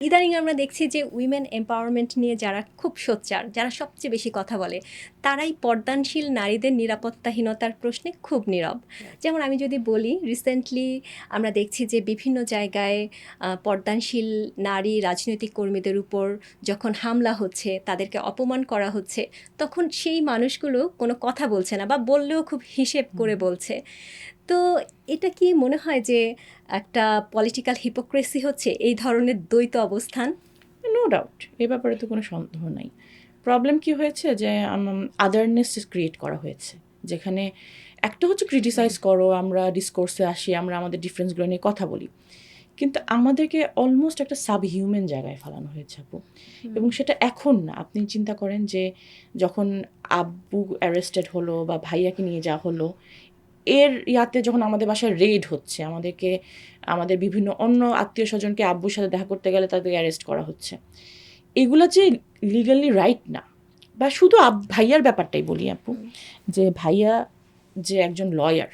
ইদানিং আমরা দেখছি যে উইমেন এম্পাওয়ারমেন্ট নিয়ে যারা খুব সোচ্চার, যারা সবচেয়ে বেশি কথা বলে, তারাই পর্দানশীল নারীদের নিরাপত্তাহীনতার প্রশ্নে খুব নীরব। যেমন আমি যদি বলি, রিসেন্টলি আমরা দেখছি যে বিভিন্ন জায়গায় পর্দানশীল নারী রাজনৈতিক কর্মীদের উপর যখন হামলা হচ্ছে, তাদেরকে অপমান করা হচ্ছে, তখন সেই মানুষগুলো কোনো কথা বলছে না বা বললেও খুব হিসেব করে বলছে। তো এটা কি মনে হয় যে একটা পলিটিক্যাল হিপোক্রেসি হচ্ছে এই ধরনের দ্বৈত অবস্থান? নো ডাউট, এ ব্যাপারে তো কোনো সন্দেহ নাই। প্রবলেম কি হয়েছে যে আদারনেস ক্রিয়েট করা হয়েছে, যেখানে একটা হচ্ছে ক্রিটিসাইজ করো, আমরা ডিসকোর্সে আসি, আমরা আমাদের ডিফারেন্সগুলো নিয়ে কথা বলি, কিন্তু আমাদেরকে অলমোস্ট একটা সাব হিউম্যান জায়গায় ফেলানো হয়েছে আপু। এবং সেটা এখন না, আপনি চিন্তা করেন যে যখন আব্বু অ্যারেস্টেড হলো বা ভাইয়াকে নিয়ে যাওয়া হলো, এর ইয়াতে যখন আমাদের বাসায় রেড হচ্ছে, আমাদের বিভিন্ন অন্য আত্মীয় স্বজনকে আব্বুর সাথে দেখা করতে গেলে তাদের অ্যারেস্ট করা হচ্ছে, এগুলো যে লিগালি রাইট না। বা শুধু ভাইয়ার ব্যাপারটাই বলি আপু, যে ভাইয়া যে একজন লয়ার,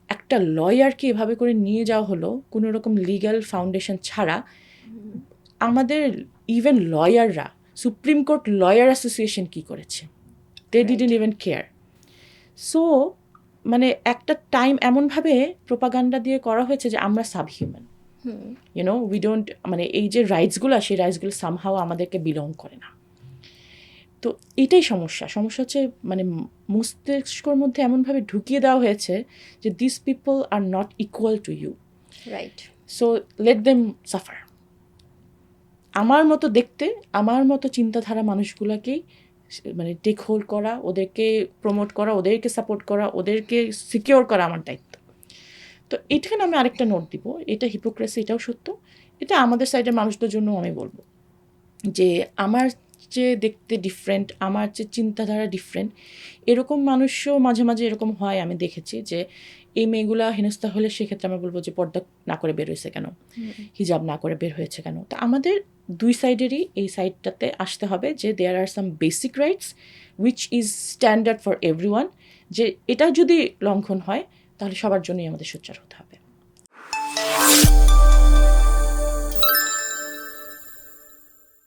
একটা লয়ারকে এভাবে করে নিয়ে যাওয়া হলো কোনো রকম লিগ্যাল ফাউন্ডেশন ছাড়া। আমাদের ইভেন লয়াররা, সুপ্রিম কোর্ট লয়ার অ্যাসোসিয়েশন কি করেছে, they didn't even care. So মানে একটা টাইম এমনভাবে প্রোপাগান্ডা দিয়ে করা হয়েছে যে আমরা সাবহিউম্যান, ইউনো উই ডোন্ট, মানে এই যে রাইটসগুলো, সেই রাইটসগুলো সামহাও আমাদেরকে বিলং করে না। তো এটাই সমস্যা হচ্ছে, মানে মস্তিষ্কর মধ্যে এমনভাবে ঢুকিয়ে দেওয়া হয়েছে যে this people are not equal to you, right. So let them suffer. আমার মতো দেখতে, আমার মতো চিন্তাধারা মানুষগুলোকেই মানে টেক হোল্ড করা, ওদেরকে প্রমোট করা, ওদেরকে সাপোর্ট করা, ওদেরকে সিকিওর করা আমার দায়িত্ব। তো এখানে আমি আরেকটা নোট দিব, এটা হিপোক্রেসি, এটাও সত্য, এটা আমাদের সাইডের মানুষদের জন্য আমি বলবো যে আমার যে দেখতে ডিফারেন্ট, আমার যে চিন্তাধারা ডিফারেন্ট, এরকম মানুষও মাঝে মাঝে এরকম হয়, আমি দেখেছি যে এই মেয়েগুলা হেনস্থা হলে সেক্ষেত্রে আমরা বলবো যে পর্দা না করে বের হয়েছে কেন, হিজাব না করে বের হয়েছে কেন। তো আমাদের দুই সাইডেরই এই সাইডটাতে আসতে হবে যে there are some basic rights which is standard for everyone, যে এটা যদি লঙ্ঘন হয় তাহলে সবার জন্যই আমাদের সোচ্চার হতে হবে।